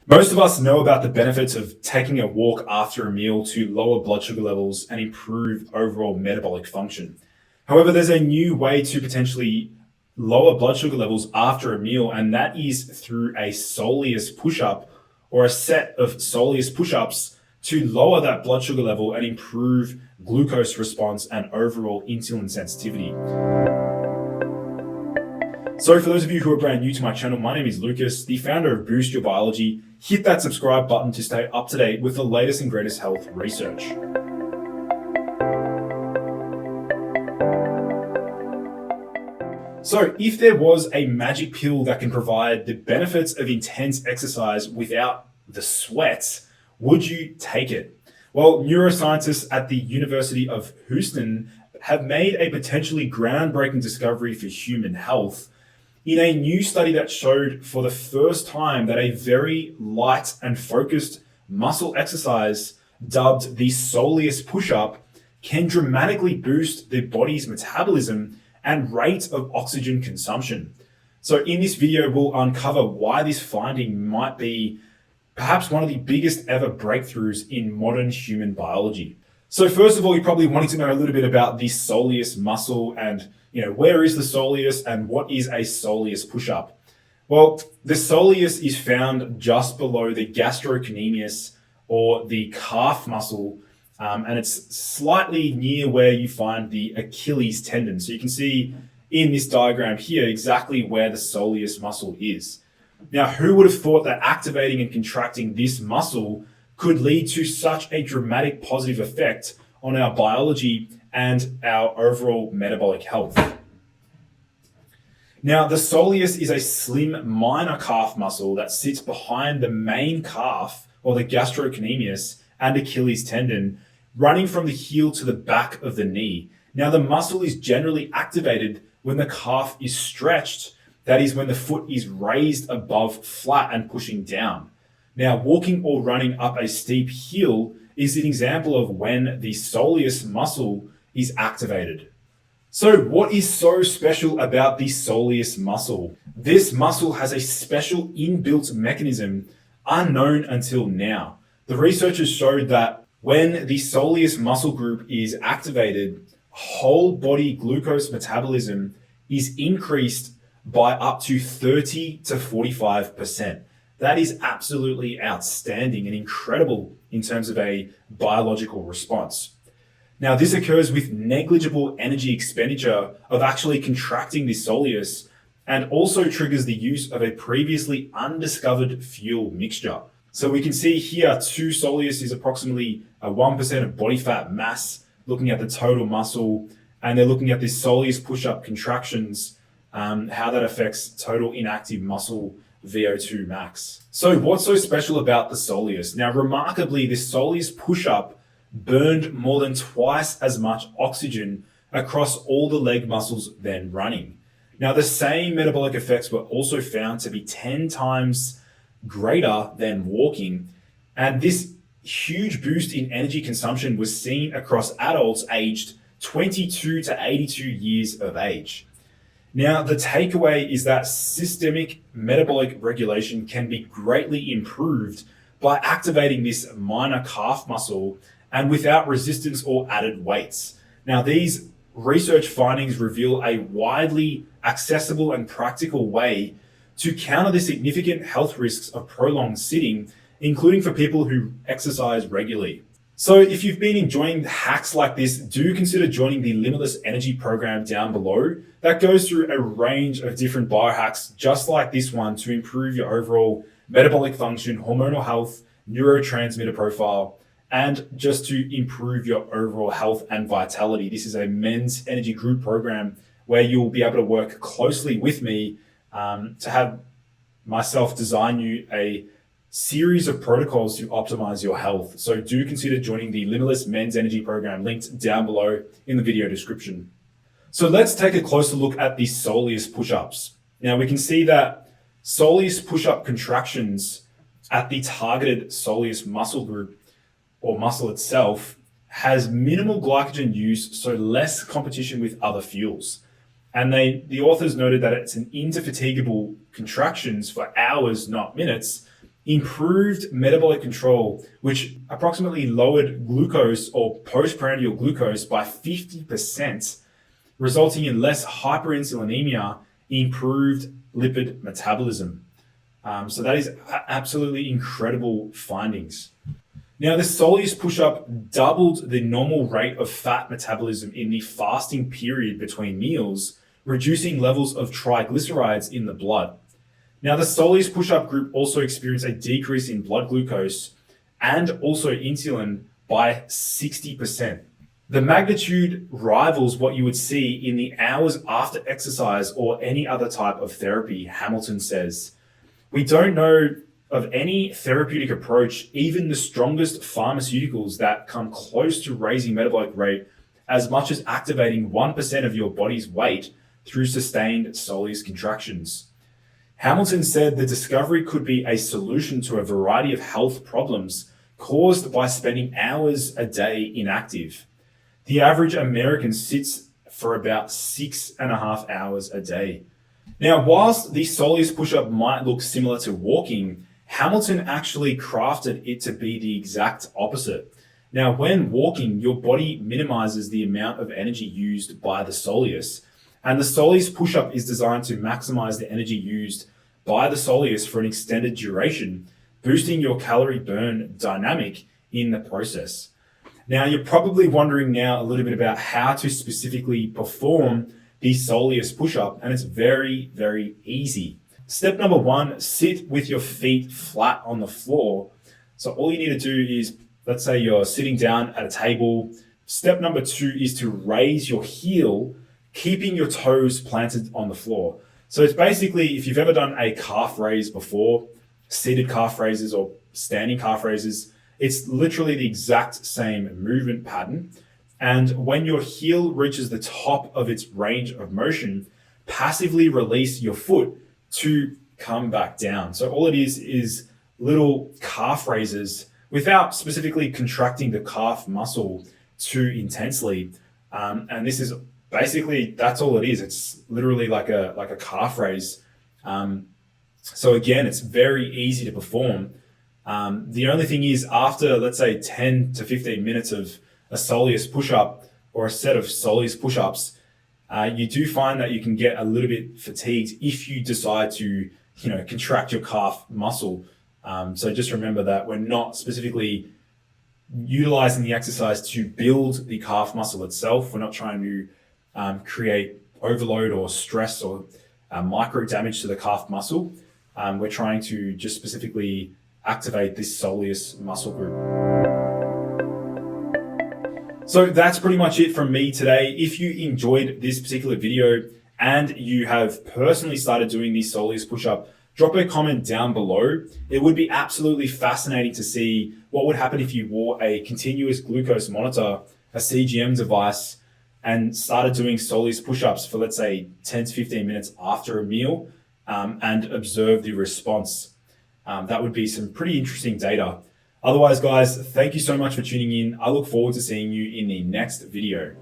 Most of us know about the benefits of taking a walk after a meal to lower blood sugar levels and improve overall metabolic function. However, there's a new way to potentially lower blood sugar levels after a meal, and that is through a Soleus push-up or a set of Soleus push-ups to lower that blood sugar level and improve glucose response and overall insulin sensitivity. So for those of you who are brand new to my channel, my name is Lucas, the founder of Boost Your Biology. Hit that subscribe button to stay up to date with the latest and greatest health research. So if there was a magic pill that can provide the benefits of intense exercise without the sweat, would you take it? Well, neuroscientists at the University of Houston have made a potentially groundbreaking discovery for human health in a new study that showed for the first time that a very light and focused muscle exercise dubbed the Soleus push-up can dramatically boost the body's metabolism and rate of oxygen consumption. So in this video, we'll uncover why this finding might be perhaps one of the biggest ever breakthroughs in modern human biology. So first of all, you're probably wanting to know a little bit about the Soleus muscle and where is the soleus and what is a Soleus push-up? Well, the soleus is found just below the gastrocnemius or the calf muscle, and it's slightly near where you find the Achilles tendon. So you can see in this diagram here exactly where the Soleus muscle is. Now, who would have thought that activating and contracting this muscle could lead to such a dramatic positive effect on our biology and our overall metabolic health? Now, the soleus is a slim minor calf muscle that sits behind the main calf or the gastrocnemius and Achilles tendon, running from the heel to the back of the knee. Now, the muscle is generally activated when the calf is stretched, that is when the foot is raised above flat and pushing down. Now, walking or running up a steep hill is an example of when the soleus muscle is activated. So what is so special about the soleus muscle? This muscle has a special inbuilt mechanism unknown until now. The researchers showed that when the soleus muscle group is activated, whole body glucose metabolism is increased by up to 30 to 45%. That is absolutely outstanding and incredible in terms of a biological response. Now, this occurs with negligible energy expenditure of actually contracting the soleus, and also triggers the use of a previously undiscovered fuel mixture. So we can see here 2 soleus is approximately 1% of body fat mass, looking at the total muscle, and they're looking at this Soleus push-up contractions, how that affects total inactive muscle VO2 max. So what's so special about the soleus? Now, remarkably, this Soleus push-up burned more than twice as much oxygen across all the leg muscles than running. Now, the same metabolic effects were also found to be 10 times greater than walking, and this huge boost in energy consumption was seen across adults aged 22 to 82 years of age. Now, the takeaway is that systemic metabolic regulation can be greatly improved by activating this minor calf muscle and without resistance or added weights. Now, these research findings reveal a widely accessible and practical way to counter the significant health risks of prolonged sitting, including for people who exercise regularly. So if you've been enjoying hacks like this, do consider joining the Limitless Energy program down below. That goes through a range of different biohacks just like this one to improve your overall metabolic function, hormonal health, neurotransmitter profile, and just to improve your overall health and vitality. This is a men's energy group program where you'll be able to work closely with me to have myself design you a series of protocols to optimize your health. So do consider joining the Limitless Men's Energy program linked down below in the video description. So let's take a closer look at the Soleus push-ups. Now we can see that Soleus push-up contractions at the targeted Soleus muscle group or muscle itself has minimal glycogen use, so less competition with other fuels. And the authors noted that it's an indefatigable contractions for hours, not minutes, improved metabolic control, which approximately lowered glucose or postprandial glucose by 50%, resulting in less hyperinsulinemia, improved lipid metabolism. So that is absolutely incredible findings. Now, the Soleus push-up doubled the normal rate of fat metabolism in the fasting period between meals, reducing levels of triglycerides in the blood. Now, the Soleus push-up group also experienced a decrease in blood glucose and also insulin by 60%. The magnitude rivals what you would see in the hours after exercise or any other type of therapy, Hamilton says. We don't know of any therapeutic approach, even the strongest pharmaceuticals, that come close to raising metabolic rate as much as activating 1% of your body's weight through sustained Soleus contractions. Hamilton said the discovery could be a solution to a variety of health problems caused by spending hours a day inactive. The average American sits for about 6.5 hours a day. Now, whilst the Soleus push-up might look similar to walking, Hamilton actually crafted it to be the exact opposite. Now, when walking, your body minimizes the amount of energy used by the Soleus, and the Soleus push-up is designed to maximize the energy used by the Soleus for an extended duration, boosting your calorie burn dynamic in the process. Now, you're probably wondering now a little bit about how to specifically perform the Soleus push-up, and it's very, very easy. Step number 1, sit with your feet flat on the floor. So all you need to do is, let's say you're sitting down at a table. Step number 2 is to raise your heel, keeping your toes planted on the floor. So it's basically, if you've ever done a calf raise before, seated calf raises or standing calf raises, it's literally the exact same movement pattern. And when your heel reaches the top of its range of motion, passively release your foot to come back down. So all it is little calf raises without specifically contracting the calf muscle too intensely. And this is basically, that's all it is. It's literally like a calf raise. So again, it's very easy to perform. The only thing is, after, let's say, 10 to 15 minutes of a Soleus push-up or a set of Soleus push-ups, you do find that you can get a little bit fatigued if you decide to, contract your calf muscle. So just remember that we're not specifically utilizing the exercise to build the calf muscle itself. We're not trying to create overload or stress or micro damage to the calf muscle. We're trying to just specifically activate this Soleus muscle group. So that's pretty much it from me today. If you enjoyed this particular video and you have personally started doing the Soleus push-up, drop a comment down below. It would be absolutely fascinating to see what would happen if you wore a continuous glucose monitor, a CGM device, and started doing Soleus push-ups for, let's say, 10 to 15 minutes after a meal, and observe the response. That would be some pretty interesting data. Otherwise, guys, thank you so much for tuning in. I look forward to seeing you in the next video.